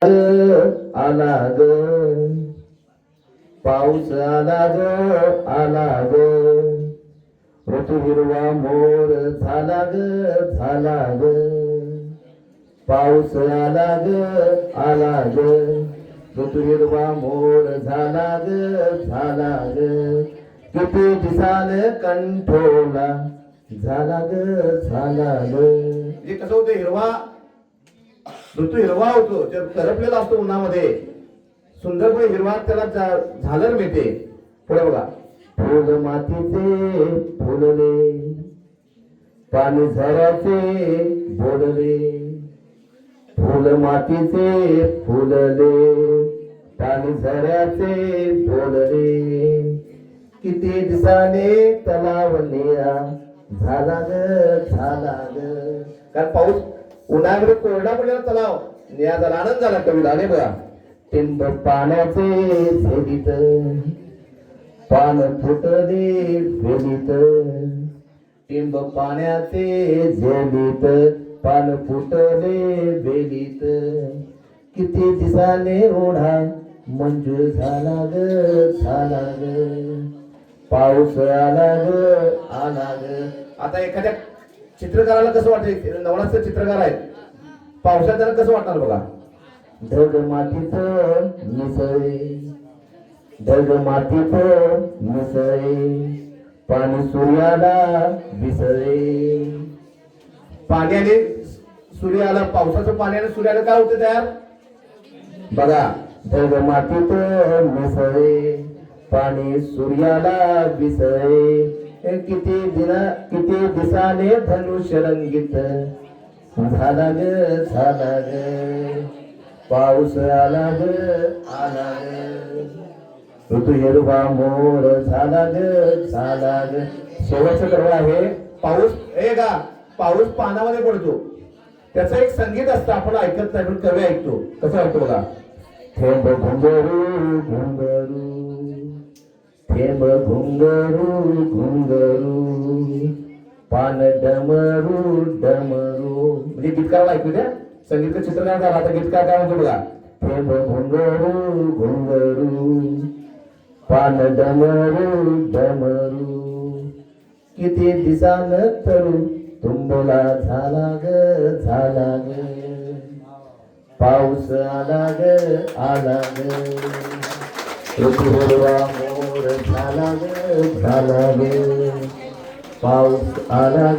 आला ग पाऊस आला ग आला ग ऋतू हिरवा मोर झाला ग पाऊस आला ग ऋतू हिरवा मोर झाला ग किती दिसाने कंठोला झाला ग म्हणजे कसं होतं हिरवा ऋतू हिरवा होतो जर करपलेला असतो उन्हामध्ये सुंदरपणे हिरवा त्याला झालर मिळते. पुढे बघा फुल मातीचे फुलले पाणी झऱ्याचे बोलले फुल मातीचे फुलले पाणी झऱ्याचे बोलले किती दिसाने तलावल्या झाला ग कारण पाऊस उन्हामध्ये कोरडा पडलेला तलाव निळा झाला आनंद झाला कवीला. आणि बघा टिंब पाण्याचे झेलीत पान फुटले वेलीत टिंब पाण्याचे झेलीत पान फुटले वेलीत किती दिसाने ओढा मंजूर झाला ग पाऊस आला ग. आता एखाद्या चित्रकाराला कसं वाटतं नवनाथचं चित्रकार आहेत पावसात त्याला कसं वाटणार बघा. ढग मातीत मिसळे ढग मातीत मिसळे पाणी सूर्याला विसळे पाण्याने सूर्याला पावसाचं पाण्याने सूर्याला काय होतं तयार बघा ढग मातीत मिसळे पाणी सूर्याला विसळे किती दिसाने धनुष्य रंगीत झाला ग पाऊस आला ग ऋतू हिरवा मोर झाला ग. शेवटचं कडवं आहे पाऊस हे का पाऊस पानामध्ये पडतो त्याचं एक संगीत असतं आपण ऐकत नाही पण कवी ऐकतो. कसं ऐकतो बघा. थेंब घुंगरू घुंगरू थेंब घुंगरू घुंगरू पान डमरू डमरू. म्हणजे गीतकाराला ऐकू द्या संगीत चित्रकार झाला आता गीतकार काय म्हणतो बघा. थेंब घुंगरू घुंगरू पान डमरू डमरू किती दिसान तरू तुंबला झाला ग पाऊस आला ग ऋतू हिरवा मोर झाला ग पाऊस आला